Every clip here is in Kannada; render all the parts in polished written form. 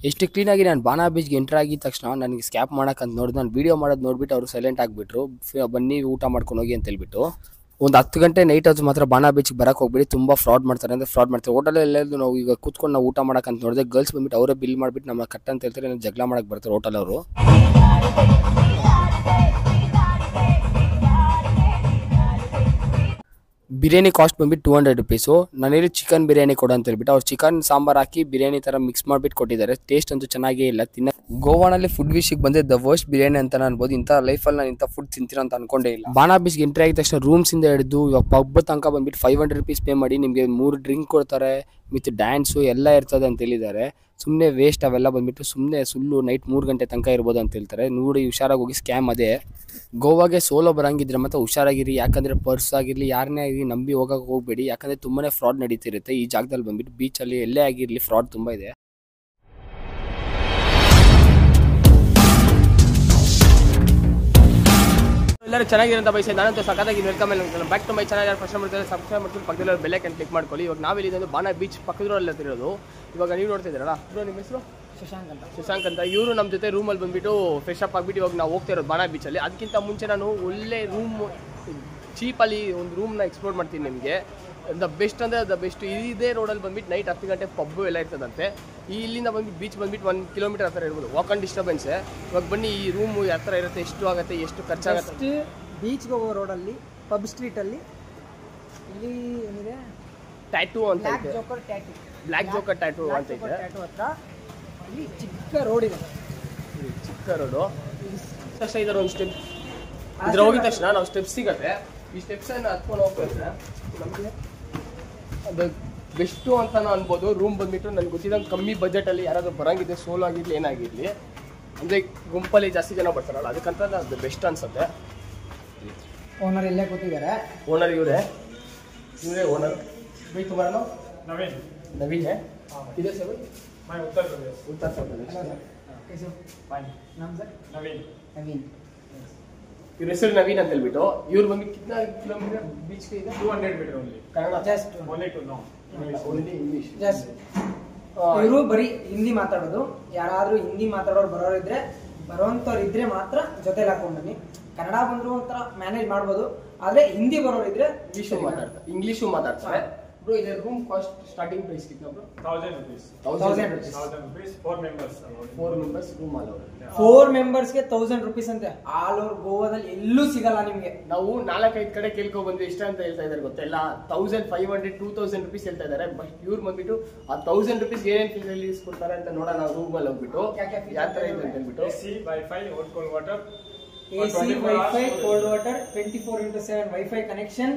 ಎಷ್ಟು ಕ್ಲೀನಾಗಿ ನಾನು ಬಾನಾ ಬೀಚ್ಗೆ ಎಂಟರ್ ಆಗಿದ ತಕ್ಷಣ ನನಗೆ ಸ್ಕ್ಯಾಪ್ ಮಾಡೋಕ್ಕಂತ ನೋಡಿದ್ರು. ನಾನು ವೀಡಿಯೋ ಮಾಡೋದು ನೋಡ್ಬಿಟ್ಟು ಅವರು ಸೈಲೆಂಟ್ ಆಗಿಬಿಟ್ರು. ಬನ್ನಿ ಊಟ ಮಾಡ್ಕೊಂಡು ಹೋಗಿ ಅಂತ ಹೇಳ್ಬಿಟ್ಟು. ಒಂದು 10 ಗಂಟೆ ನೈಟ್ ಹೊತ್ತು ಮಾತ್ರ ಬಾನಾ ಬೀಚ್ಗೆ ಬರೋಕ್ಕೆ ಹೋಗ್ಬಿಡಿ, ತುಂಬ ಫ್ರಾಡ್ ಮಾಡ್ತಾರೆ. ಅಂದರೆ ಫ್ರಾಡ್ ಮಾಡ್ತಾರೆ. ಹೋಟೆಲೆಲ್ಲೂ ನಾವು ಈಗ ಕೂತ್ಕೊಂಡು ನಾವು ಊಟ ಮಾಡೋಕ್ಕಂತ ನೋಡಿದ್ರೆ ಗರ್ಲ್ಸ್ ಬಂದ್ಬಿಟ್ಟು ಅವರೇ ಬಿಲ್ ಮಾಡಿಬಿಟ್ಟು ನಮ್ಮ ಕಟ್ ಅಂತ ಹೇಳ್ತಾರೆ. ಜಗಳ ಮಾಡೋಕ್ಕೆ ಬರ್ತಾರೆ ಹೋಟೆಲವರು. ಬಿರಿಯಾನಿ ಕಾಸ್ಟ್ ಬಂದ್ಬಿಟ್ಟು 200 ರುಪೀಸು. ನಾನು ಹೇಳಿ ಚಿಕನ್ ಬಿರಿಯಾನಿ ಕೊಡು ಅಂತ ಹೇಳ್ಬಿಟ್ಟು ಅವ್ರು ಚಿಕನ್ ಸಾಂಬಾರು ಹಾಕಿ ಬಿರಿಯಾನಿ ಥರ ಮಿಕ್ಸ್ ಮಾಡಿಬಿಟ್ಟು ಕೊಟ್ಟಿದ್ದಾರೆ. ಟೇಸ್ಟ್ ಅಂತೂ ಚೆನ್ನಾಗೇ ಇಲ್ಲ. ಗೋವಾನಲ್ಲಿ ಫುಡ್ ವಿಷಯಕ್ಕೆ ಬಂದರೆ ದ ವರ್ಸ್ಟ್ ಬಿರಿಯಾನಿ ಅಂತ ಅನ್ಬೋದು. ಇಂಥ ಲೈಫಲ್ಲಿ ನಾನು ಇಂಥ ಫುಡ್ ತಿಂತೀರ ಅಂತ ಅನ್ಕೊಂಡೇ ಇಲ್ಲ. ಬಾನಾ ಬೀಚ್ಗೆ ಎಂಟ್ರಿ ಆಗಿದ ತಕ್ಷಣ ರೂಮ್ಸಿಂದ ಹಿಡಿದು ಇವಾಗ ಪಬ್ ತನಕ ಬಂದ್ಬಿಟ್ಟು 500 ರುಪೀಸ್ ಪೇ ಮಾಡಿ ನಿಮಗೆ 3 ಡ್ರಿಂಕ್ ಕೊಡ್ತಾರೆ, ವಿತ್ ಡ್ಯಾನ್ಸು ಎಲ್ಲ ಇರ್ತದೆ ಅಂತ ಹೇಳಿದ್ದಾರೆ. ಸುಮ್ಮನೆ ವೇಸ್ಟ್ ಅವೆಲ್ಲ ಬಂದ್ಬಿಟ್ಟು. ಸುಮ್ಮನೆ ಸುಳ್ಳು. ನೈಟ್ 3 ಗಂಟೆ ತನಕ ಇರ್ಬೋದು ಅಂತ ಹೇಳ್ತಾರೆ. ನೋಡಿ ಹುಷಾರಾಗಿ ಹೋಗಿ, ಸ್ಕ್ಯಾಮ್ ಅದೇ. ಗೋವಾಗೆ ಸೋಲೋ ಬರಂಗಿದ್ರೆ ಮತ್ತೆ ಹುಷಾರಾಗಿರಿ. ಯಾಕಂದರೆ ಪರ್ಸ್ ಆಗಿರಲಿ ಯಾರನ್ನೇ ಆಗಿರಲಿ ನಂಬಿ ಹೋಗಕ್ಕೆ ಹೋಗಬೇಡಿ. ಯಾಕಂದರೆ ತುಂಬಾ ಫ್ರಾಡ್ ನಡೀತಿರುತ್ತೆ ಈ ಜಾಗದಲ್ಲಿ ಬಂದ್ಬಿಟ್ಟು. ಬೀಚಲ್ಲಿ ಎಲ್ಲೇ ಆಗಿರಲಿ ಫ್ರಾಡ್ ತುಂಬ ಇದೆ. ಎಲ್ಲರೂ ಚೆನ್ನಾಗಿರೋಂಥ ಬಯಸಿದೆ. ನಾನಂತೂ ಸಖತ್ತಾಗಿ welcome back to my channel. ಯಾರು ಫಸ್ಟ್ ಮಾಡ್ತಾರೆ ಸಬ್ಸ್ಕ್ರೈಬ್ ಮಾಡ್ಕೊಂಡು ಪಕ್ಕದಲ್ಲಿ ಬೆಲ್ ಐಕಾನ್ ಕ್ಲಿಕ್ ಮಾಡ್ಕೊಳ್ಳಿ. ಇವಾಗ ನಾವಿಲ್ಲಿದ್ದು ಬಾನಾ ಬೀಚ್ ಪಕ್ಕದೂರಲ್ಲಿ ಇರೋದು. ಇವಾಗ ನೀವು ನೋಡ್ತಾ ಇದ್ದೀರಲ್ಲ, ನಿಮ್ಮ ಹೆಸರು ಶಶಾಂಕ್ ಅಂತ. ಇವರು ನಮ್ಮ ಜೊತೆ ರೂಮಲ್ಲಿ ಬಂದುಬಿಟ್ಟು ಫ್ರೆಶ್ ಅಪ್ ಆಗಿಬಿಟ್ಟು ಇವಾಗ ನಾವು ಹೋಗ್ತಾ ಇರೋದು ಬಾನಾ ಬೀಚಲ್ಲಿ. ಅದಕ್ಕಿಂತ ಮುಂಚೆ ನಾನು ಒಳ್ಳೆ ರೂಮ್ ಚೀಪಲ್ಲಿ ಒಂದು ರೂಮ್ನ ಎಕ್ಸ್ಪ್ಲೋರ್ ಮಾಡ್ತೀನಿ ನಿಮಗೆ. ದ ಬೆಸ್ಟ್ ಅಂದರೆ ದ ಬೆಸ್ಟ್ ಇದೇ ರೋಡಲ್ಲಿ ಬಂದುಬಿಟ್ಟು ನೈಟ್ 10 ಗಂಟೆ ಪಬ್ಬು ಎಲ್ಲ ಇರ್ತದಂತೆ. ಇಲ್ಲಿಂದ ಬಂದುಬಿಟ್ಟು ಬೀಚ್ ಬಂದುಬಿಟ್ಟು 1 ಕಿಲೋಮೀಟರ್ ಆ ಥರ ಇರ್ಬೋದು. Walk on disturbance. ಇವಾಗ ಬನ್ನಿ ಈ ರೂಮು ಯಾವ ಥರ ಇರುತ್ತೆ, ಎಷ್ಟು ಆಗುತ್ತೆ, ಎಷ್ಟು ಖರ್ಚಾಗುತ್ತೆ. ಬೀಚ್ಗೆ ಹೋಗೋ ರೋಡಲ್ಲಿ ಪಬ್ ಸ್ಟ್ರೀಟಲ್ಲಿ ಇಲ್ಲಿ ಏನಿದೆ ಟ್ಯಾಟೂ ಅಂತ ಇದೆ. ಬ್ಲ್ಯಾಕ್ ಜೋಕರ್ ಟ್ಯಾಟೂ ಅಂತ ಇದೆ. ಟ್ಯಾಟೂ ಹತ್ರ ಇಲ್ಲಿ ಚಿಕ್ಕ ರೋಡ್ ಇದೆ. ಚಿಕ್ಕ ರೋಡು ತಕ್ಷಣ ಇದರ ಒಂದು ಸ್ಟೆಪ್ ಇದ್ರ ಹೋಗಿದ ತಕ್ಷಣ ನಾವು ಸ್ಟೆಪ್ಸ್ ಸಿಗತ್ತೆ. ಈ ಸ್ಟೆಪ್ಸನ್ನು ಹತ್ಕೊಂಡು ಹೋಗ್ತಾರೆ. ನಮಗೆ ಅದು ಬೆಸ್ಟು ಅಂತಲೂ ಅನ್ಬೋದು. ರೂಮ್ ಬಂದುಬಿಟ್ಟು ನನಗೆ ಗೊತ್ತಿದ್ದಂಗೆ ಕಮ್ಮಿ ಬಜೆಟಲ್ಲಿ ಯಾರಾದರೂ ಬರೋಂಗಿದೆ, ಸೋಲೋ ಆಗಿರಲಿ ಏನಾಗಿರಲಿ, ಅಂದರೆ ಗುಂಪಲ್ಲಿ ಜಾಸ್ತಿ ಜನ ಬರ್ತಾರಲ್ಲ ಅದಕ್ಕಂತ ಅದು ಬೆಸ್ಟ್ ಅನ್ಸುತ್ತೆ. ಓನರ್ ಇಲ್ಲೇ ಕೂತಿದ್ದಾರೆ. ಓನರ್ ಇವರೇ ಓನರ್. भाई तुम्हारा नाम? नवीन है. किधर से भाई? मैं उत्तर प्रदेश. कैसे हो? नाम सर? नवीन. ಇವ್ರ ಹೆಸರು ನವೀನ್ ಅಂತ ಹೇಳ್ಬಿಟ್ಟು. ಇವ್ರು ಬಂದು ಕಿतना ಕಿಲೋಮೀಟರ್ ಬೀಚ್ಗೆ ಇದೆ? 200 metre only. Kannada just only to no only English. Just ಇವರು ಬರೀ ಹಿಂದಿ ಮಾತಾಡೋದು. ಯಾರಾದ್ರೂ ಹಿಂದಿ ಮಾತಾಡೋರು ಬರೋಂಥವ್ರು ಇದ್ರೆ ಮಾತ್ರ ಜೊತೆಲಿ ಹಾಕೊಂಡು ಬನ್ನಿ. ಕನ್ನಡ ಬಂದ್ರು ಒಂಥರ ಮ್ಯಾನೇಜ್ ಮಾಡ್ಬೋದು. ಆದ್ರೆ ಹಿಂದಿ ಬರೋರು ಇದ್ರೆ ಇಂಗ್ಲಿಷು ಮಾತಾಡ್ತಾರೆ. ಬ್ರೋ ಇದರ ರೂಮ್ ಕಾಸ್ಟ್ ಸ್ಟಾರ್ಟಿಂಗ್ ಪ್ರೈಸ್ कितना bro? 1000 rupees. 1000 rupees 4 members. 4 members room ಅಲ್ಲ. 4 ಮೆಂಬರ್ಸ್ಗೆ 1000 ರೂಪೀಸ್ ಅಂತೆ. ಆಲ್ ಓವರ್ ಗೋವಾದಲ್ಲಿ ಎಲ್ಲೂ ಸಿಗಲ್ಲ ನಿಮ್ಗೆ. ನಾವು 4-5 ಕಡೆ ಕೇಳ್ಕೊ ಬಂದ್ವಿ. ಎಷ್ಟು ಅಂತ ಹೇಳ್ತಾ ಇದಾರೆ ಗೊತ್ತಿಲ್ಲ. 1500 2000 ರುಪೀಸ್ ಹೇಳ್ತಾ ಇದಾರೆ. ಬಟ್ ಇವ್ರು ಬಂದ್ಬಿಟ್ಟು ಆ 1000 ರುಪೀಸ್ ಏನೇನು ಫೆಸಿಲಿಟೀಸ್ ಕೊಡ್ತಾರೆ ಅಂತ ನೋಡೋಣ ರೂಮ್ ಅಲ್ಲಿ ಹೋಗ್ಬಿಟ್ಟು ಯಾವ ತರ ಇದೆ ಅಂತ ಹೇಳ್ಬಿಟ್ಟು. AC, Wi-Fi, hot cold water. AC, Wi-Fi, cold water, 24/7 Wi-Fi connection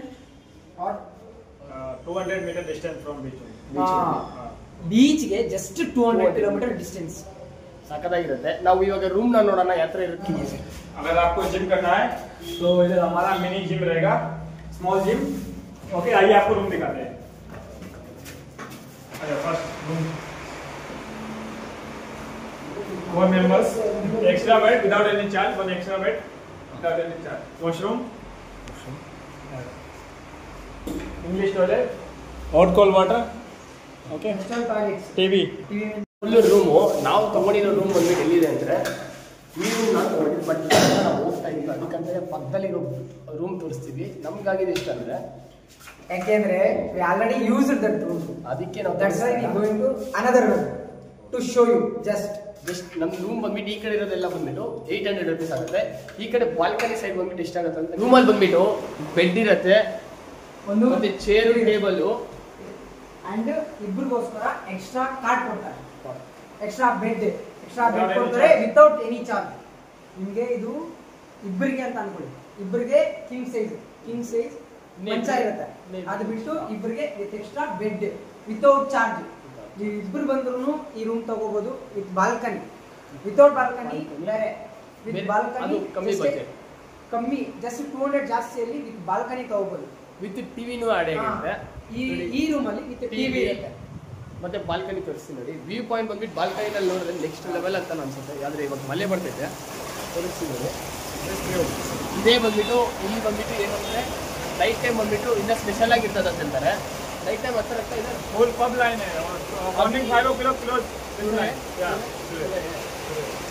or 200 meter distance from beach. ಬೀಚ್ಗೆ ಜಸ್ಟ್ 200 ಕಿಲೋಮೀಟರ್ ಡಿಸ್ಟೆನ್ಸ್. ಸಖತ್ತಾಗಿರುತ್ತೆ. ನಾವು ಇವಾಗ ರೂಮ್ ನ ನೋಡೋಣ ಯಾವ ತರ ಇರುತ್ತೆ. अगर आपको जिम करना है तो इधर हमारा मिनी जिम रहेगा, स्मॉल जिम. ओके, आइए आपको रूम दिखाते हैं. अच्छा, first room 4 members, extra bed without any charge, 1 extra bed without any charge. Washroom, English toilet, hot cold water, okay, TV. Full room ನಾವು ತಗೊಂಡಿರೋ ರೂಮ್ ಬಂದ್ಬಿಟ್ಟು ಎಲ್ಲಿದೆ ಅಂದರೆ ಈ ರೂಮ್ ನಾನು ತಗೊಂಡಿದ್ದು. ಬಟ್ ನಾವು ಹೋಗ್ತಾ ಇದ್ದೀವಿ ಅದಕ್ಕಂತಲೇ ಪಕ್ಕದಲ್ಲಿರೋ ರೂಮ್ ತೋರಿಸ್ತೀವಿ. ನಮ್ಗಾಗಿದೆ ಇಷ್ಟ ಅಂದರೆ ಯಾಕೆಂದ್ರೆ we already used that room. ಅದಕ್ಕೆ ನಾವು that's why we going to another room to show you. just ನಮ್ಮ ರೂಮ್ ಬಂದ್ಬಿಟ್ಟು ಈ ಕಡೆ ಇರೋದೆಲ್ಲ ಬಂದ್ಬಿಟ್ಟು 800 ರುಪೀಸ್ ಆಗುತ್ತೆ. ಈ ಕಡೆ ಬಾಲ್ಕನಿ ಸೈಡ್ ಬಂದ್ಬಿಟ್ಟು ಎಷ್ಟಾಗುತ್ತೆ ಅಂತ. ರೂಮಲ್ಲಿ ಬಂದ್ಬಿಟ್ಟು ಬೆಡ್ ಇರುತ್ತೆ, ಒಂದು ಮತ್ತೆ ಚೇರು, ಟೇಬಲ್ ಅಂಡ್ ಇಬ್ಬರಿಗೋಸ್ಕರ ಎಕ್ಸ್ಟ್ರಾ ಕಾರ್ಡ್ ಕೊಡ್ತಾರೆ. ಎಕ್ಸ್ಟ್ರಾ ಬೆಡ್ ಕೊಡ್ತಾರೆ ವಿತೌಟ್ ಎನಿ ಚಾರ್ಜ್. ನಿಮಗೆ ಇದು ಇಬ್ಬರಿಗೆ ಅಂತ ಅನ್ಕೊಳ್ಳಿ. ಇಬ್ಬರಿಗೆ ಕಿಂಗ್ ಸೈಜ್ ಮಂಚ ಇರುತ್ತೆ. ಅದು ಬಿಟ್ಟು ಇಬ್ಬರಿಗೆ with extra bed without charge. ನೀವು ಇಬ್ಬರು ಬಂದ್ರು ಈ ರೂಮ್ ತಗೋಬಹುದು ವಿತ್ ಬಾಲ್ಕನಿ. ವಿತೌಟ್ ಬಾಲ್ಕನಿ ಬೇರೆ, ವಿತ್ ಬಾಲ್ಕನಿ ಕಮ್ಮಿ ಜಸ್ಟ್ 200 ಜಾಸ್ತಿಯಲ್ಲಿ ವಿತ್ ಬಾಲ್ಕನಿ ತಗೋಬಹುದು. ವಿತ್ ಟಿವಿನೂ ಆಡ್ ಆಗಿರುತ್ತೆ. ಈ ರೂಮ್ ಅಲ್ಲಿ ವಿತ್ ಟಿವಿ ಇರುತ್ತೆ. ಮತ್ತೆ ಬಾಲ್ಕನಿ ತೋರಿಸ್ತೀನಿ ನೋಡಿ. ವ್ಯೂ ಪಾಯಿಂಟ್ ಬಂದ್ಬಿಟ್ಟು ಬಾಲ್ಕನಿನಲ್ಲಿ ನೋಡಿದ್ರೆ ನೆಕ್ಸ್ಟ್ ಲೆವೆಲ್ ಅಂತ ಅನ್ಸುತ್ತೆ. ಆದರೆ ಇವಾಗ ಮಳೆ ಬರ್ತೈತೆ ತೋರಿಸ್ತೀನಿ ನೋಡಿ. ಇದೇ ಬಂದ್ಬಿಟ್ಟು ಇಲ್ಲಿ ಬಂದ್ಬಿಟ್ಟು ಏನಂದ್ರೆ ನೈಟ್ ಟೈಮ್ ಬಂದ್ಬಿಟ್ಟು ಇನ್ನೂ ಸ್ಪೆಷಲ್ ಆಗಿರ್ತದೆ ಅಂತ ಹೇಳ್ತಾರೆ. ನೈಟ್ ಟೈಮ್ ಹತ್ರ ಇದೆ. फुल पब लाइन है. मॉर्निंग 5 o'clock क्लोज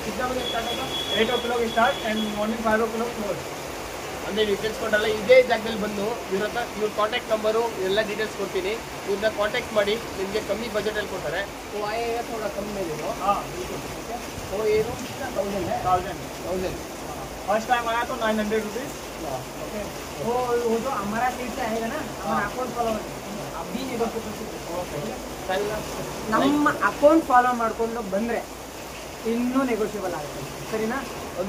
कितना बजे स्टार्ट होगा? 8 o'clock start and morning 5 o'clock close. ಅಂದರೆ ಡೀಟೇಲ್ಸ್ ಕೊಟ್ಟಲ್ಲ ಇದೇ ಜಾಗದಲ್ಲಿ ಬಂದು ಇವ್ರ ಹತ್ರ ಇವ್ರ ಕಾಂಟ್ಯಾಕ್ಟ್ ನಂಬರು ಎಲ್ಲ ಡೀಟೇಲ್ಸ್ ಕೊಡ್ತೀನಿ. ಇವ್ರನ್ನ ಕಾಂಟ್ಯಾಕ್ಟ್ ಮಾಡಿ ನಿಮಗೆ ಕಮ್ಮಿ ಬಜೆಟಲ್ಲಿ ಕೊಡ್ತಾರೆ. ಓ ಆಯೇ ಥೋड़ा ಕಮ್ಮಿ ಮೇಲೆ हाँ ಓ ಏನು 1000 फर्स्ट टाइम आया तो 900 रुपीज़. ओके वो जो हमारा सीट से आएगा ना हमारा अकाउंट फॉलो अभी ನಮ್ಮ ಅಕೌಂಟ್ ಫಾಲೋ ಮಾಡ್ಕೊಂಡು ಬಂದ್ರೆ ಇನ್ನೂ ನೆಗೋಷಿಯಬಲ್ ಆಗುತ್ತೆ ಸರಿನಾ.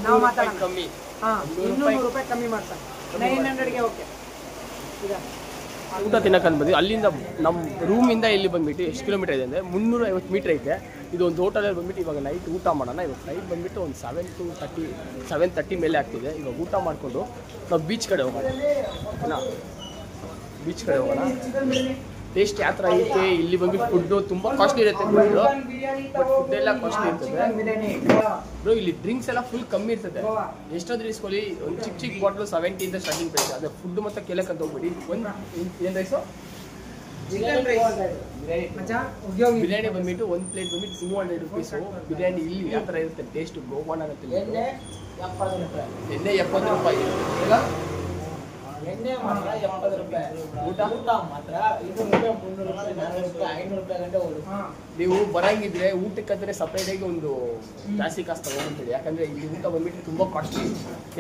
ನಾವು ಮಾತಾಡೋಣ ಕಮ್ಮಿ ಇನ್ನೂ ₹100 ಕಮ್ಮಿ ಮಾಡ್ತಾರೆ 900ಗೆ ಓಕೆ. ಈಗ ಊಟ ತಿನ್ನಕ್ಕಂತ ಬಂದ್ವಿ. ಅಲ್ಲಿಂದ ನಮ್ಮ ರೂಮಿಂದ ಇಲ್ಲಿ ಬಂದ್ಬಿಟ್ಟು ಎಷ್ಟು ಕಿಲೋಮೀಟರ್ ಇದೆ ಅಂದರೆ 350 ಮೀಟರ್ ಐತೆ. ಇದು ಒಂದು ಹೋಟೆಲಲ್ಲಿ ಬಂದ್ಬಿಟ್ಟು ಇವಾಗ ನೈಟ್ ಊಟ ಮಾಡೋಣ. ಇವಾಗ ನೈಟ್ ಬಂದ್ಬಿಟ್ಟು ಒಂದು 7:30 ಮೇಲೆ ಆಗ್ತಿದೆ. ಇವಾಗ ಊಟ ಮಾಡಿಕೊಂಡು ನಾವು ಬೀಚ್ ಕಡೆ ಹೋಗೋಣ. ಬೀಚ್ ಕಡೆ ಹೋಗೋಣ. ಟೇಸ್ಟ್ ಯಾವ ಥರ ಐತೆ ಇಲ್ಲಿ ಬಂದ್ಬಿಟ್ಟು ಫುಡ್ಡು ತುಂಬ ಕಾಸ್ಟ್ಲಿ ಇರುತ್ತೆ. ಬಟ್ ಫುಡ್ ಎಲ್ಲ ಕಾಸ್ಟ್ಲಿ ಇರ್ತದೆ ಬ್ರೋ. ಇಲ್ಲಿ ಡ್ರಿಂಕ್ಸ್ ಎಲ್ಲ ಫುಲ್ ಕಮ್ಮಿ ಇರ್ತದೆ. ಎಷ್ಟಾದ್ರೂ ಇಸ್ಕೊಳ್ಳಿ. ಒಂದು ಚಿಕ್ಕ ಬಾಟ್ಲು 70 ಸ್ಟಾರ್ಟಿಂಗ್ ಪ್ರೈಸ್. ಅದೇ ಫುಡ್ ಮತ್ತು ಕೇಳಕ್ಕಂತ ಹೋಗ್ಬಿಡಿ. ಒಂದು ಏನು ರೈಸು ಬಿರಿಯಾನಿ ಬಂದ್ಬಿಟ್ಟು ಒಂದು ಪ್ಲೇಟ್ ಬಂದ್ಬಿಟ್ಟು 200 ರೂಪೀಸು. ಬಿರಿಯಾನಿ ಇಲ್ಲಿ ಯಾವ ಥರ ಇರುತ್ತೆ ಟೇಸ್ಟ್ ಗೋವಾನ ಆಗುತ್ತೆ. ಎಣ್ಣೆ 70 ರೂಪಾಯಿ. ಎಣ್ಣೆ ಮಾತ್ರ 70 ರೂಪಾಯಿ. ಊಟ ಮಾತ್ರ 200 ರೂಪಾಯಿ, 300 ರೂಪಾಯಿ, 400 ರೂಪಾಯಿ, 500 ರೂಪಾಯಿ ಗಂಟೆ ಹೋಗುತ್ತೆ. ನೀವು ಬರಂಗಿದ್ರೆ ಊಟಕ್ಕಂದ್ರೆ ಸಪ್ರೇಟಾಗಿ ಒಂದು ಜಾಸ್ತಿ ಕಾಸು ತಗೊಂಡ್ಬಿಡಿ. ಯಾಕಂದ್ರೆ ಇಲ್ಲಿ ಊಟ ಬಂದ್ಬಿಟ್ಟು ತುಂಬ ಕಾಸ್ಟ್ಲಿ.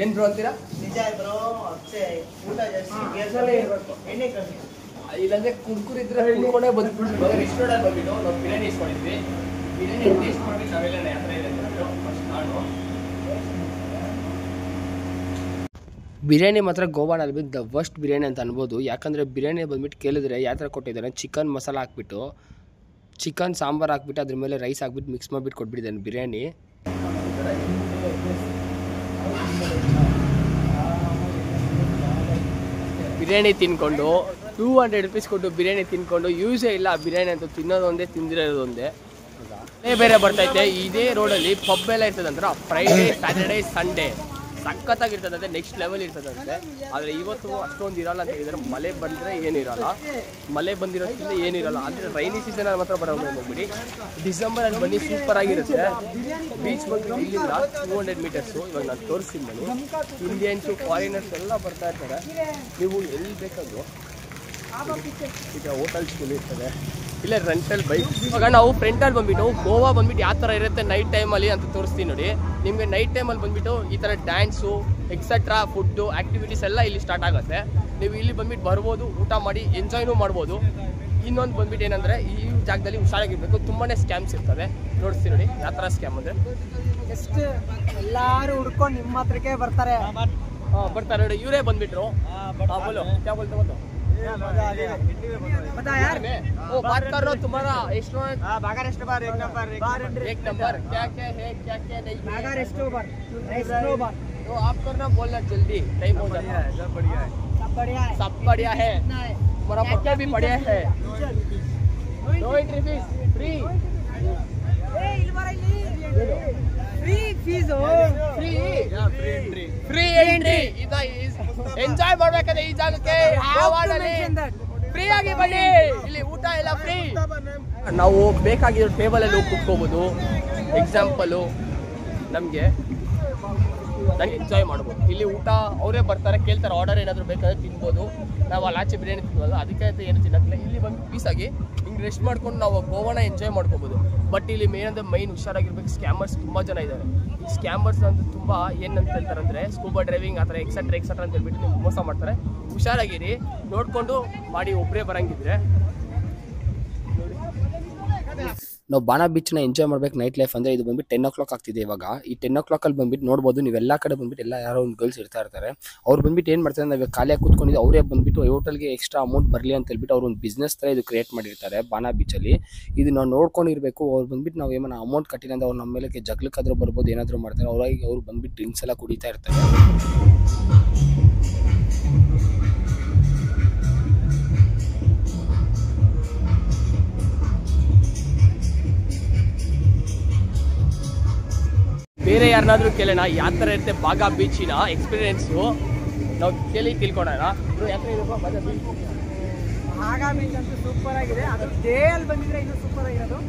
ಏನು ಬ್ರೋ ಅಂತೀರಾ? ನಿಜ ಬ್ರೋ. ಅಕ್ಷಯ್ ಊಟ ಜಾಸ್ತಿ ಗ್ಯಾಸಲ್ಲೇ ಇರಬೇಕು, ಎಣ್ಣೆ ಕಮ್ಮಿ. ಇಲ್ಲಾಂದ್ರೆ ಕುರ್ಕುರಿ ಇದ್ರೆ ಕುಡ್ಕೊಂಡೇ ಬಂದ್ಬಿಟ್ಟು ರೆಸ್ಟೋರೆಂಟ್ ಬಂದ್ಬಿಟ್ಟು ನಾವು ಬಿರಿಯಾನಿ ಇಸ್ಕೊಂಡಿದ್ವಿ. ಬಿರಿಯಾನಿ ಟೇಸ್ಟ್ ಮಾಡ್ಬಿಟ್ಟು ನಾವೆಲ್ಲ ಯಾವ ಥರ ಇದೆ ಫಸ್ಟ್ ನಾನು ಬಿರಿಯಾನಿ ಮಾತ್ರ ಗೋವಾನಲ್ಲಿ ಬಂದು ದ ವರ್ಸ್ಟ್ ಬಿರಿಯಾನಿ ಅಂತ ಅನ್ಬೋದು. ಯಾಕಂದರೆ ಬಿರಿಯಾನಿ ಬಂದ್ಬಿಟ್ಟು ಕೇಳಿದ್ರೆ ಯಾವ ಥರ ಕೊಟ್ಟಿದ್ದಾನೆ, ಚಿಕನ್ ಮಸಾಲ ಹಾಕ್ಬಿಟ್ಟು ಚಿಕನ್ ಸಾಂಬಾರು ಹಾಕ್ಬಿಟ್ಟು ಅದ್ರ ಮೇಲೆ ರೈಸ್ ಹಾಕ್ಬಿಟ್ಟು ಮಿಕ್ಸ್ ಮಾಡಿಬಿಟ್ಟು ಕೊಟ್ಬಿಟ್ಟಿದ್ದಾನೆ ಬಿರಿಯಾನಿ. ಬಿರಿಯಾನಿ ತಿನ್ಕೊಂಡು 200 ರೂಪೀಸ್ ಕೊಟ್ಟು ಬಿರಿಯಾನಿ ತಿನ್ಕೊಂಡು ಯೂಸೇ ಇಲ್ಲ. ಬಿರಿಯಾನಿ ಅಂತ ತಿನ್ನೋದು ಒಂದೇ, ತಿಂದಿರೋದು ಒಂದೇ. ಬೇರೆ ಬರ್ತೈತೆ. ಇದೇ ರೋಡಲ್ಲಿ ಪಬ್ ಎಲ್ಲ ಇರ್ತದಂದ್ರೆ ಫ್ರೈಡೇ, ಸ್ಯಾಟರ್ಡೇ, ಸಂಡೇ ಸಖತ್ತಾಗಿರ್ತದಂತೆ. ನೆಕ್ಸ್ಟ್ ಲೆವೆಲ್ ಇರ್ತದಂತೆ. ಆದರೆ ಇವತ್ತು ಅಷ್ಟೊಂದು ಇರಲ್ಲ ಅಂತ ಹೇಳಿದರೆ ಮಳೆ ಬಂದರೆ ಏನಿರಲ್ಲ. ಮಳೆ ಬಂದಿರೋದ್ರಿಂದ ಏನಿರಲ್ಲ. ಅಂದರೆ ರೈನಿ ಸೀಸನಲ್ಲಿ ಮಾತ್ರ ಬರೋದು ಹೋಗ್ಬಿಡಿ. ಡಿಸೆಂಬರಲ್ಲಿ ಬನ್ನಿ, ಸೂಪರ್ ಆಗಿರುತ್ತೆ. ಬೀಚ್ ಬಂದು ಇಲ್ಲಿಂದ 200 ಮೀಟರ್ಸು. ಇವಾಗ ನಾನು ತೋರಿಸ್ತೀನಿ ಬನ್ನಿ. ಇಂಡಿಯನ್ಸು, ಫಾರಿನರ್ಸ್ ಎಲ್ಲ ಬರ್ತಾ ಇರ್ತಾರೆ. ನೀವು ಎಲ್ಲಿ ಬೇಕಾದರೂ ಈಗ ಹೋಟೆಲ್ಸ್ಗಳು ಇರ್ತದೆ, ಇಲ್ಲೇ ರೆಂಟಲ್ ಬೈಕ್. ಇವಾಗ ನಾವು ಫ್ರಂಟಲ್ಲಿ ಬಂದ್ಬಿಟ್ಟು ಗೋವಾ ಬಂದ್ಬಿಟ್ಟು ಯಾವ ಥರ ಇರುತ್ತೆ ನೈಟ್ ಟೈಮಲ್ಲಿ ಅಂತ ತೋರಿಸ್ತೀನಿ ನೋಡಿ. ನಿಮಗೆ ನೈಟ್ ಟೈಮಲ್ಲಿ ಬಂದ್ಬಿಟ್ಟು ಈ ಥರ ಡ್ಯಾನ್ಸು ಎಕ್ಸೆಟ್ರಾ ಫುಡ್ಡು ಆ್ಯಕ್ಟಿವಿಟೀಸ್ ಎಲ್ಲ ಇಲ್ಲಿ ಸ್ಟಾರ್ಟ್ ಆಗುತ್ತೆ. ನೀವು ಇಲ್ಲಿ ಬಂದ್ಬಿಟ್ಟು ಬರ್ಬೋದು, ಊಟ ಮಾಡಿ ಎಂಜಾಯ್ನೂ ಮಾಡ್ಬೋದು. ಇನ್ನೊಂದು ಬಂದ್ಬಿಟ್ಟು ಏನಂದರೆ ಈ ಜಾಗದಲ್ಲಿ ಹುಷಾರಾಗಿರ್ಬೇಕು. ತುಂಬಾ ಸ್ಕ್ಯಾಮ್ಸ್ ಇರ್ತದೆ. ನೋಡಿಸ್ತೀನಿ ನೋಡಿ ಯಾವ ಥರ ಸ್ಕ್ಯಾಮ್ ಅಂದರೆ. ಎಷ್ಟು ಎಲ್ಲರೂ ಹುಡ್ಕೊಂಡು ನಿಮ್ಮ ಹತ್ರಕ್ಕೆ ಬರ್ತಾರೆ. ಬರ್ತಾರೆ ನೋಡಿ. ಇವರೇ ಬಂದ್ಬಿಟ್ರು. ಬೋಲೋ ಕ್ಯಾ ಬೋಲ್ತೆ ಗೊತ್ತು पता यार वो बात कर रहा हूँ तुम्हारा रेस्टोरेंट बागा रेस्टोरेंट एक नंबर क्या क्या है क्या क्या नहीं बागा रेस्टोरेंट तो आप करना बोलना जल्दी टाइम हो जाता है. सब बढ़िया है सब बढ़िया है. तुम्हारा पक्का भी बढ़िया है. No entry fees free free fees free entry. ಇದು ಎಂಜಾಯ್ ಮಾಡ್ಬೇಕಾದ್ರೆ ಈ ಜಾಗಕ್ಕೆ ಫ್ರೀ ಆಗಿ ಬನ್ನಿ. ಇಲ್ಲಿ ಊಟ ಎಲ್ಲ ಫ್ರೀ. ನಾವು ಬೇಕಾಗಿರೋ ಟೇಬಲಲ್ಲಿ ಹೋಗಿ ಕುತ್ಕೋಬೋದು. ಎಕ್ಸಾಂಪಲು ನಮಗೆ ಎಂಜಾಯ್ ಮಾಡ್ಬೋದು. ಇಲ್ಲಿ ಊಟ ಅವರೇ ಬರ್ತಾರೆ, ಕೇಳ್ತಾರೆ, ಆರ್ಡರ್ ಏನಾದರೂ ಬೇಕಾದ್ರೆ ತಿನ್ಬೋದು. ನಾವು ಅಲ್ಲಿ ಆಚೆ ಬಿರಿಯಾನಿ ತಿನ್ಬೋದು, ಅದಕ್ಕೆ ಏನು ತಿನ್ನಕ್ಕಿಲ್ಲ. ಇಲ್ಲಿ ಬಂದು ಪೀಸಾಗಿ ಹಿಂಗೆ ರೆಸ್ಟ್ ಮಾಡ್ಕೊಂಡು ನಾವು ಗೋವಾನ ಎಂಜಾಯ್ ಮಾಡ್ಕೋಬೋದು. ಬಟ್ ಇಲ್ಲಿ ಮೈನ್ ಹುಷಾರಾಗಿರ್ಬೇಕು. ಸ್ಕ್ಯಾಮರ್ಸ್ ತುಂಬ ಜನ ಇದ್ದಾರೆ. ಈ ಸ್ಕ್ಯಾಮರ್ಸ್ ಅಂತ ತುಂಬ ಏನಂತ ಹೇಳ್ತಾರೆ ಅಂದರೆ ಸ್ಕೂಬಾ ಡ್ರೈವಿಂಗ್ ಆ ಥರ ಎಕ್ಸೆಟ್ರಾ ಅಂತ ಹೇಳ್ಬಿಟ್ಟು ನಿಮ್ಗೆ ಮೋಸ ಮಾಡ್ತಾರೆ. ಹುಷಾರಾಗಿರಿ, ನೋಡಿಕೊಂಡು ಮಾಡಿ. ಒಬ್ಬರೇ ಬರೋಂಗಿದ್ರೆ ನಾವು ಬಾನಾ ಬೀಚ್ನ ಎಂಜಾಯ್ ಮಾಡ್ಬೇಕು. ನೈಟ್ ಲೈಫ್ ಅಂದರೆ ಇದು ಬಂದ್ಬಿಟ್ಟು 10 o'clock ಆಗ್ತಿದೆ ಇವಾಗ. ಈ 10 o'clock ಬಂದ್ಬಿಟ್ಟು ನೋಡ್ಬೋದು ನೀವೆಲ್ಲ ಕಡೆ ಬಂದ್ಬಿಟ್ಟು ಎಲ್ಲ ಯಾರೋ ಒಂದು ಗರ್ಲ್ಸ್ ಇರ್ತಾರೆ. ಅವ್ರು ಬಂದ್ಬಿಟ್ಟು ಏನು ಮಾಡ್ತಾರೆ, ನಾವು ಖಾಲಿಯಾಗಿ ಕೂತ್ಕೊಂಡಿದ್ದು ಅವರೇ ಬಂದ್ಬಿಟ್ಟು ಹೋಟೆಲ್ಗೆ ಎಕ್ಸ್ಟ್ರಾ ಅಮೌಂಟ್ ಬರಲಿ ಅಂತ ಹೇಳ್ಬಿಟ್ಟು ಅವ್ರು ಒಂದು ಬಿಸ್ನೆಸ್ ಥರ ಇದು ಕ್ರಿಯೇಟ್ ಮಾಡಿರ್ತಾರೆ ಬಾನಾ ಬೀಚಲ್ಲಿ. ಇದು ನಾವು ನೋಡ್ಕೊಂಡಿರಬೇಕು. ಅವ್ರು ಬಂದ್ಬಿಟ್ಟು ನಾವು ಏನಾರ ಅಮೌಂಟ್ ಕಟ್ಟಿಲ್ಲ ಅಂದ್ರೆ ಅವ್ರು ನಮ್ಮ ಮೇಲೆ ಜಗಳಕ್ಕಾದ್ರೂ ಬರ್ಬೋದು, ಏನಾದರೂ ಮಾಡ್ತಾರೆ. ಅವ್ರು ಬಂದ್ಬಿಟ್ಟು ಡ್ರಿಂಕ್ಸ್ ಎಲ್ಲ ಕುಡಿತಾ ಇರ್ತಾರೆ. ಬೇರೆ ಯಾರನ್ನಾದ್ರೂ ಕೇಳೋಣ ಯಾವ ಥರ ಇರುತ್ತೆ ಬಾಗಾ ಬೀಚಿನ ಎಕ್ಸ್ಪೀರಿಯೆನ್ಸು. ನಾವು ತಿಳ್ಕೊಳ್ಳೋಣ. ಬಾಗಾ ಬೀಚ್ ಅಂತೂ ಸೂಪರ್ ಆಗಿದೆ. ಅದು ಡೇ ಅಲ್ಲಿ ಬಂದಿದ್ರೆ ಇನ್ನೂ ಸೂಪರ್ ಆಗಿರೋದು.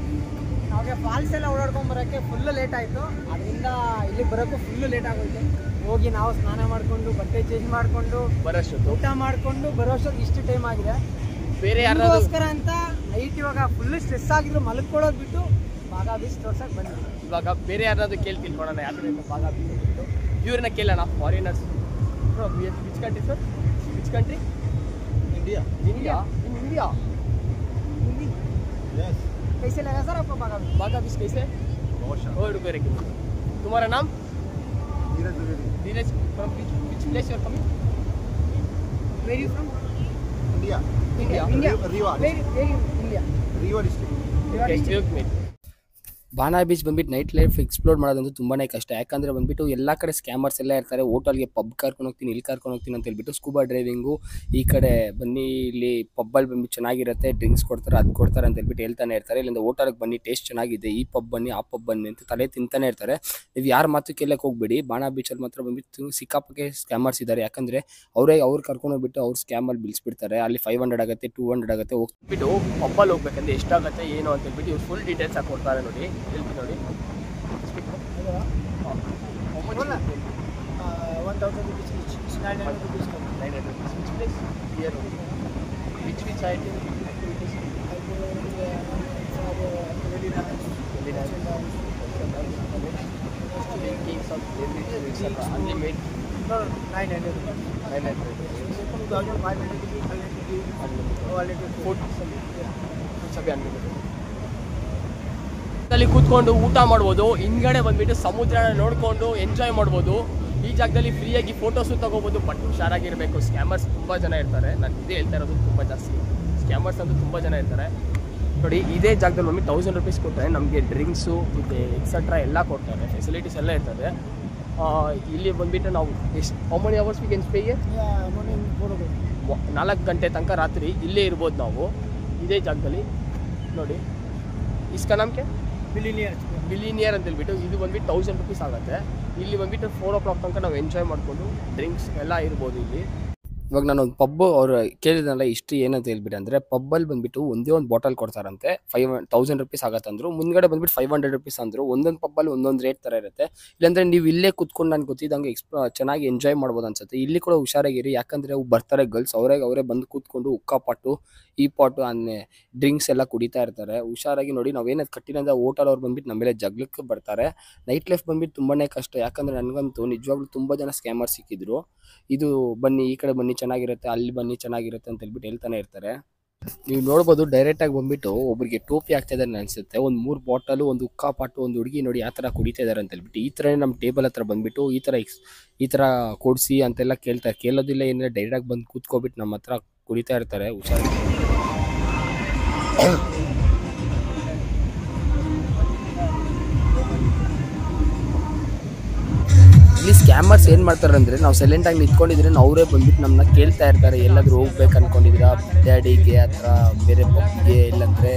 ನಮಗೆ ಫಾಲ್ಸ್ ಎಲ್ಲ ಓಡಾಡ್ಕೊಂಡ್ ಬರೋಕ್ಕೆ ಫುಲ್ ಲೇಟ್ ಆಯಿತು. ಅದರಿಂದ ಇಲ್ಲಿಗೆ ಬರೋಕ್ಕೂ ಫುಲ್ಲು ಲೇಟ್ ಆಗೋಯ್ತು. ಹೋಗಿ ನಾವು ಸ್ನಾನ ಮಾಡಿಕೊಂಡು ಬಟ್ಟೆ ಚೇಂಜ್ ಮಾಡಿಕೊಂಡು ಬರೋಷ್ಟೊತ್ತು ಊಟ ಮಾಡಿಕೊಂಡು ಬರೋಷ್ಟೊತ್ತಿಗೆ ಇಷ್ಟು ಟೈಮ್ ಆಗಿದೆ. ಬೇರೆ ಯಾರಿಗೋಸ್ಕರ ಅಂತ ನೈಟ್ ಇವಾಗ ಫುಲ್ ಸ್ಟ್ರೆಸ್ ಆಗಿದ್ರು ಮಲ್ಕೊಳ್ಳೋದು ಬಿಟ್ಟು ಬಾಗಾ ಬೀಚ್ ತೋರ್ಸಕ್ಕೆ ಬಂದಿದ್ವಿ. ಇವಾಗ ಬೇರೆ ಯಾರಾದ್ರೂ ಕೇಳಿ ತಿಳ್ಕೊಳ್ಳೋಣ ಯಾಕಂದ್ರೆ ಬಾಗಾ ಬೀಚ್ ಬಿಟ್ಟು ಇವ್ರನ್ನ ಕೇಳೋಣ. Foreigners which country sir? Which country? India India in India Hindi yes कैसे लगा सर आपको बागा बीच? बागा बीच कैसे? बहुत और रुपये रखिए. तुम्हारा नाम? Dheeraj Dwivedi Dheeraj. From which place you are coming? Where you from? India India. Rewa Where in India? Rewa district. ಬಾನಾ ಬೀಚ್ ಬಂದ್ಬಿಟ್ಟು ನೈಟ್ ಲೈಫ್ ಎಕ್ಸ್ಪ್ಲೋರ್ ಮಾಡೋದಂತೂ ತುಂಬಾನೇ ಕಷ್ಟ. ಯಾಕಂದ್ರೆ ಬಂದ್ಬಿಟ್ಟು ಎಲ್ಲ ಕಡೆ ಸ್ಕ್ಯಾಮರ್ಸ್ ಎಲ್ಲ ಇರ್ತಾರೆ. ಹೋಟೆಲ್ಗೆ ಪಬ್ ಕರ್ಕೊಂಡು ಹೋಗ್ತೀನಿ, ಇಲ್ಲಿ ಕರ್ಕೊಂಡು ಹೋಗ್ತೀನಿ ಅಂತ ಹೇಳ್ಬಿಟ್ಟು ಸ್ಕೂಬಾ ಡ್ರೈವಿಂಗು ಈ ಕಡೆ ಬನ್ನಿ, ಇಲ್ಲಿ ಪಬ್ಬಲ್ಲಿ ಬಂದ್ಬಿಟ್ಟು ಚೆನ್ನಾಗಿರುತ್ತೆ, ಡ್ರಿಂಕ್ಸ್ ಕೊಡ್ತಾರೆ, ಅದು ಕೊಡ್ತಾರೆ ಅಂತ ಹೇಳ್ಬಿಟ್ಟು ಹೇಳ್ತಾನೆ ಇರ್ತಾರೆ. ಇಲ್ಲಿಂದ ಹೋಟೆಲ್ಗೆ ಬನ್ನಿ, ಟೇಸ್ಟ್ ಚೆನ್ನಾಗಿದೆ, ಈ ಪಬ್ ಬನ್ನಿ, ಆ ಪಬ್ ಬನ್ನಿ ಅಂತ ತಲೆ ತಿಂತಾನೆ ಇರ್ತಾರೆ. ನೀವು ಯಾರ ಮಾತು ಕೇಳಕ್ಕೆ ಹೋಗ್ಬೇಡಿ. ಬಾನಾ ಬೀಚಲ್ಲಿ ಮಾತ್ರ ಬಂದ್ಬಿಟ್ಟು ಸಿಕ್ಕಾಪಕ್ಕೆ ಸ್ಕ್ಯಾಮರ್ಸ್ ಇದ್ದಾರೆ. ಯಾಕಂದ್ರೆ ಅವ್ರು ಕರ್ಕೊಂಡು ಹೋಗ್ಬಿಟ್ಟು ಅವ್ರು ಸ್ಕ್ಯಾಮಲ್ಲಿ ಬಿಲ್ಸ್ಬಿಡ್ತಾರೆ. ಅಲ್ಲಿ 500 ಆಗುತ್ತೆ, 200 ಆಗುತ್ತೆ. ಹೋಗ್ಬಿಟ್ಟು ಪಬ್ಬಲ್ಲಿ ಹೋಗ್ಬೇಕಂದ್ರೆ ಎಷ್ಟಾಗುತ್ತೆ ಏನು ಅಂತ ಹೇಳ್ಬಿಟ್ಟು ಇವ್ರು ಫುಲ್ ಡೀಟೇಲ್ಸ್ ಆಗಿ ಕೊಡ್ತಾರೆ. ನೋಡಿ ಹೇಳ್ತೀನಿ ನೋಡಿ. 1000 rupees each. 900 rupees. 900 rupees. Which place? Here only. Which side? Very nice. Very nice. Kings of Delhi, etc. Unlimited. No, 900 rupees. 900 rupees. 2500 rupees. Unlimited. Food. ಸಭೆ ಅನ್ಲಿಮಿಟೆಡ್. ಅಲ್ಲಿ ಕೂತ್ಕೊಂಡು ಊಟ ಮಾಡ್ಬೋದು, ಹಿಂದ್ಗಡೆ ಬಂದ್ಬಿಟ್ಟು ಸಮುದ್ರನ ನೋಡ್ಕೊಂಡು ಎಂಜಾಯ್ ಮಾಡ್ಬೋದು. ಈ ಜಾಗದಲ್ಲಿ ಫ್ರೀಯಾಗಿ ಫೋಟೋಸು ತಗೋಬೋದು. ಬಟ್ ಹುಷಾರಾಗಿರಬೇಕು, ಸ್ಕ್ಯಾಮರ್ಸ್ ತುಂಬ ಜನ ಇರ್ತಾರೆ. ನಾನು ಇದೇ ಹೇಳ್ತಾ ಇರೋದು, ತುಂಬ ಜಾಸ್ತಿ ಸ್ಕ್ಯಾಮರ್ಸ್ ಅಂತೂ ತುಂಬ ಜನ ಇರ್ತಾರೆ. ನೋಡಿ ಇದೇ ಜಾಗದಲ್ಲಿ ಬಂದು 1000 rupees ಕೊಟ್ಟರೆ ನಮಗೆ ಡ್ರಿಂಕ್ಸು ಮತ್ತು ಎಕ್ಸೆಟ್ರಾ ಎಲ್ಲ ಕೊಡ್ತಾರೆ, ಫೆಸಿಲಿಟೀಸ್ ಎಲ್ಲ ಇರ್ತದೆ. ಇಲ್ಲಿ ಬಂದುಬಿಟ್ಟು ನಾವು ಎಷ್ಟು how many hours we can stay here? Morning 4 o'clock. 4 ಗಂಟೆ ತನಕ ರಾತ್ರಿ ಇಲ್ಲೇ ಇರ್ಬೋದು ನಾವು ಇದೇ ಜಾಗದಲ್ಲಿ. ನೋಡಿ ಇಸ್ಕ ನಮಗೆ ಬಿಲಿನಿಯರ್ ಅಂತ ಹೇಳ್ಬಿಟ್ಟು ಇದು ಬಂದ್ಬಿಟ್ಟು 1000 rupees ಆಗುತ್ತೆ. ಇಲ್ಲಿ ಬಂದ್ಬಿಟ್ಟು 4 o'clock ತನಕ ನಾವು ಎಂಜಾಯ್ ಮಾಡಿಕೊಂಡು ಡ್ರಿಂಕ್ಸ್ ಎಲ್ಲ ಇರ್ಬೋದು ಇಲ್ಲಿ. ಇವಾಗ ನಾನು ಒಂದು ಪಬ್ಬು ಅವ್ರು ಕೇಳಿದ್ನಲ್ಲ ಹಿಸ್ಟ್ರಿ ಏನಂತ ಹೇಳ್ಬಿಟ್ಟು ಅಂದರೆ, ಪಬ್ಬಲ್ಲಿ ಬಂದುಬಿಟ್ಟು ಒಂದೇ ಒಂದು ಬಾಟಲ್ ಕೊಡ್ತಾರಂತೆ. 1000 rupees ಆಗತ್ತೆ ಅಂದರು. ಮುಂದ್ಗಡೆ ಬಂದುಬಿಟ್ಟು 500 rupees ಅಂದರು. ಒಂದೊಂದು ಪಬ್ಬಲ್ಲಿ ಒಂದೊಂದು ರೇಟ್ ಥರ ಇರುತ್ತೆ. ಇಲ್ಲಾಂದರೆ ನೀವು ಇಲ್ಲೇ ಕೂತ್ಕೊಂಡು ನನಗೆ ಗೊತ್ತಿದ್ದಂಗೆ ಚೆನ್ನಾಗಿ ಎಂಜಾಯ್ ಮಾಡ್ಬೋದು ಅನ್ಸುತ್ತೆ. ಇಲ್ಲಿ ಕೂಡ ಹುಷಾರಾಗಿರಿ, ಯಾಕಂದರೆ ಅವು ಬರ್ತಾರೆ ಗರ್ಲ್ಸ್, ಅವರೇ ಬಂದು ಕೂತ್ಕೊಂಡು ಉಕ್ಕಾ ಪಾಟು ಈ ಪಾಟು ಅನ್ನೆ ಡ್ರಿಂಕ್ಸ್ ಎಲ್ಲ ಕುಡಿತಾ ಇರ್ತಾರೆ. ಹುಷಾರಾಗಿ ನೋಡಿ. ನಾವೇನದು ಕಟ್ಟಿರೋಂಥ ಹೋಟೆಲ್ ಅವ್ರು ಬಂದುಬಿಟ್ಟು ನಮ್ಮ ಮೇಲೆ ಜಗ್ಲಕ್ಕೆ ಬರ್ತಾರೆ. ನೈಟ್ ಲೈಫ್ ಬಂದುಬಿಟ್ಟು ತುಂಬಾ ಕಷ್ಟ. ಯಾಕಂದರೆ ನನಗಂತೂ ನಿಜವಾಗ್ಲೂ ತುಂಬ ಜನ ಸ್ಕ್ಯಾಮರ್ ಸಿಕ್ಕಿದ್ರು. ಇದು ಬನ್ನಿ, ಈ ಕಡೆ ಬನ್ನಿ ಚೆನ್ನಾಗಿರುತ್ತೆ, ಅಲ್ಲಿ ಬನ್ನಿ ಚೆನ್ನಾಗಿರುತ್ತೆ ಅಂತ ಹೇಳ್ಬಿಟ್ಟು ಹೇಳ್ತಾನೆ ಇರ್ತಾರೆ. ನೀವು ನೋಡ್ಬೋದು ಡೈರೆಕ್ಟಾಗಿ ಬಂದುಬಿಟ್ಟು ಒಬ್ಬರಿಗೆ ಟೋಪಿ ಆಗ್ತಾ ಇದ್ದಾರೆ ಅನಿಸುತ್ತೆ. ಒಂದು 3 ಬಾಟಲು, ಒಂದು ಉಕ್ಕಾ ಪಾಟು, ಒಂದು ಹುಡುಗಿ ನೋಡಿ ಯಾವ ಥರ ಕುಡಿತಾ ಇದ್ದಾರೆ ಅಂತ ಹೇಳ್ಬಿಟ್ಟು. ಈ ಥರನೇ ನಮ್ಮ ಟೇಬಲ್ ಹತ್ರ ಬಂದುಬಿಟ್ಟು ಈ ಥರ ಕೊಡಿಸಿ ಅಂತೆಲ್ಲ ಕೇಳೋದಿಲ್ಲ. ಏನಿಲ್ಲ, ಡೈರೆಕ್ಟಾಗಿ ಬಂದು ಕೂತ್ಕೊಬಿಟ್ಟು ನಮ್ಮ ಹತ್ರ ಕುಡಿತಾ ಇರ್ತಾರೆ. ಹುಷಾರಾಗಿ ಇಲ್ಲಿ ಸ್ಕ್ಯಾಮರ್ಸ್ ಏನು ಮಾಡ್ತಾರೆ ಅಂದರೆ, ನಾವು ಸೈಲೆಂಟಾಗಿ ನಿಂತ್ಕೊಂಡಿದ್ರೆ ಅವರೇ ಬಂದ್ಬಿಟ್ಟು ನಮ್ಮನ್ನ ಕೇಳ್ತಾ ಇರ್ತಾರೆ. ಎಲ್ಲಾದರೂ ಹೋಗ್ಬೇಕು ಅನ್ಕೊಂಡಿದ್ದೀರಾ, ಡ್ಯಾಡಿಗೆ ಆ ಥರ ಬೇರೆ ಪಬ್ಗೆ, ಇಲ್ಲಾಂದರೆ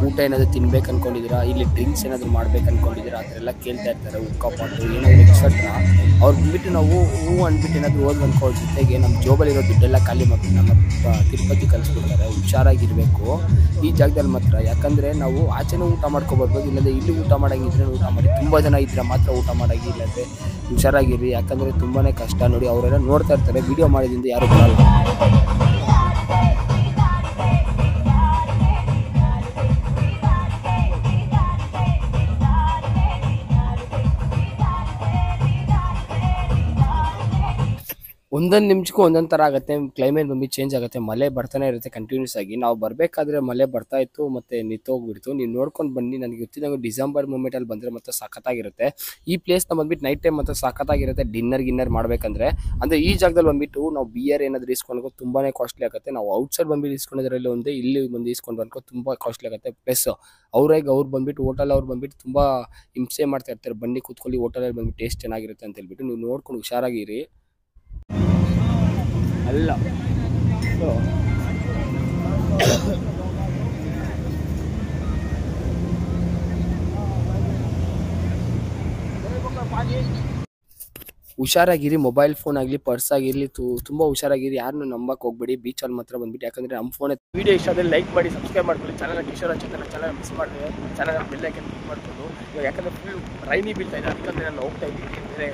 ಊಟ ಏನಾದರೂ ತಿನ್ಬೇಕು ಅನ್ಕೊಂಡಿದ್ದೀರಾ, ಇಲ್ಲಿ ಡ್ರಿಂಕ್ಸ್ ಏನಾದರೂ ಮಾಡ್ಬೇಕು ಅನ್ಕೊಂಡಿದ್ದೀರಾ, ಆ ಥರ ಎಲ್ಲ ಕೇಳ್ತಾ ಇರ್ತಾರೆ. ಉಕ್ಕಾ ಪಾಟು ಏನಾದರೂ ಎಕ್ಸೆಟ್ರಾ. ಅವ್ರು ಬಂದ್ಬಿಟ್ಟು ನಾವು ಅಂದ್ಬಿಟ್ಟು ಏನಾದರೂ ಹೋಗಿ ಅನ್ಕೊಳ್ಳೋ ಜೊತೆಗೆ ನಮ್ಮ ಜೋಬಲ್ಲಿರೋ ದುಡ್ಡೆಲ್ಲ ಖಾಲಿ ಮಾಡ್ಬಿಟ್ಟು ನಮ್ಮ ತಿರುಪತಿ ಕಳಿಸ್ಬಿಡ್ತಾರೆ. ಹುಷಾರಾಗಿರಬೇಕು ಈ ಜಾಗದಲ್ಲಿ ಮಾತ್ರ. ಯಾಕಂದರೆ ನಾವು ಆಚೆನೂ ಊಟ ಮಾಡ್ಕೊಬರ್ಬೋದು, ಇಲ್ಲಾಂದರೆ ಇಲ್ಲಿ ಊಟ ಮಾಡೋಂಗಿದ್ರೆ ಊಟ ಮಾಡಿ. ತುಂಬ ಜನ ಇದ್ದರೆ ಮಾತ್ರ ಊಟ ಮಾಡೋಂಗಿ, ಇಲ್ಲಾಂದರೆ ಹುಷಾರಾಗಿರಿ. ಯಾಕಂದರೆ ತುಂಬಾ ಕಷ್ಟ. ನೋಡಿ ಅವರೆಲ್ಲ ನೋಡ್ತಾ ಇರ್ತಾರೆ, ವಿಡಿಯೋ ಮಾಡಿದಿಂದ ಯಾರು ಬರಲ್ಲ. ಒಂದೊಂದು ನಿಮಿಷಕ್ಕೂ ಒಂದೊಂದು ಥರ ಆಗುತ್ತೆ. ಕ್ಲೈಮೇಟ್ ಬಂದು ಚೇಂಜ್ ಆಗುತ್ತೆ. ಮಳೆ ಬರ್ತಾನೆ ಇರುತ್ತೆ ಕಂಟಿನ್ಯೂಸ್ ಆಗಿ. ನಾವು ಬರಬೇಕಾದ್ರೆ ಮಳೆ ಬರ್ತಾ ಇತ್ತು, ಮತ್ತು ನಿಂತೋಗ್ಬಿಡ್ತು. ನೀವು ನೋಡ್ಕೊಂಡು ಬನ್ನಿ. ನನಗೆ ಗೊತ್ತಿದ್ದಂಗೆ ಡಿಸೆಂಬರ್ ಮೂಮೆಂಟಲ್ಲಿ ಬಂದರೆ ಮತ್ತೆ ಸಖತ್ತಾಗಿರುತ್ತೆ. ಈ ಪ್ಲೇಸ್ನ ಬಂದ್ಬಿಟ್ಟು ನೈಟ್ ಟೈಮ್ ಮತ್ತೆ ಸಖತ್ತಾಗಿರುತ್ತೆ. ಗಿನ್ನರ್ ಮಾಡಬೇಕಂದ್ರೆ ಅಂದರೆ ಈ ಜಾಗದಲ್ಲಿ ಬಂದುಬಿಟ್ಟು ನಾವು ಬಿಯರ್ ಏನಾದರೂ ಇಸ್ಕೊಂಡು ತುಂಬಾ ಕಾಸ್ಟ್ಲಿ ಆಗುತ್ತೆ. ನಾವು ಔಟ್ಸೈಡ್ ಬಂದುಬಿಟ್ಟು ಇಸ್ಕೊಂಡಿದ್ರಲ್ಲಿ ಒಂದೇ, ಇಲ್ಲಿ ಬಂದು ಇಸ್ಕೊಂಡು ಅನ್ಕೋ ತುಂಬ ಕಾಸ್ಟ್ಲಿ ಆಗುತ್ತೆ. ಪ್ಲಸ್ ಅವ್ರು ಬಂದುಬಿಟ್ಟು ಹೋಟೆಲ್ ಅವ್ರು ಬಂದುಬಿಟ್ಟು ತುಂಬ ಹಿಂಸೆ ಮಾಡ್ತಾ ಇರ್ತಾರೆ. ಬನ್ನಿ ಕೂತ್ಕೊಳ್ಳಿ, ಹೋಟೆಲಲ್ಲಿ ಬಂದುಬಿಟ್ಟು ಟೇಸ್ಟ್ ಚೆನ್ನಾಗಿರುತ್ತೆ ಅಂತ ಹೇಳ್ಬಿಟ್ಟು. ನೀವು ನೋಡ್ಕೊಂಡು ಹುಷಾರಾಗಿರಿ. ಅಲ್ಲ ಹುಷಾರಾಗಿರಿ, ಮೊಬೈಲ್ ಫೋನ್ ಆಗಲಿ ಪರ್ಸ್ ಆಗಿರಲಿ ತುಂಬ ಹುಷಾರಾಗಿರಿ, ಯಾರನ್ನೂ ನಂಬಕ್ಕೆ ಹೋಗ್ಬೇಡಿ ಬೀಚಲ್ಲಿ ಮಾತ್ರ ಬಂದ್ಬಿಟ್ಟು. ಯಾಕಂದರೆ ನಮ್ಮ ಫೋನ್ ವಿಡಿಯೋ ಇಷ್ಟ ಆದರೆ ಲೈಕ್ ಮಾಡಿ, ಸಬ್ಸ್ಕ್ರೈಬ್ ಮಾಡ್ಕೊಳ್ಳಿ. ಚಾನಲ್ ಕಿಶೋರ ಚಂದ್ರ ಚಾನಲ್ ಮಿಸ್ ಮಾಡಿದ್ರೆ ಚಾನಲ್ ಬೆಲ್ಲೈಕನ್ ಕ್ಲಿಕ್ ಮಾಡ್ಕೊಂಡು. ಯಾಕಂದರೆ ಫುಲ್ ರೈನಿ ಬೀಳ್ತಾ ಇದೆ, ಅದಕ್ಕೆ ನಾನು ಹೋಗ್ತಾ ಇದ್ದೀನಿ.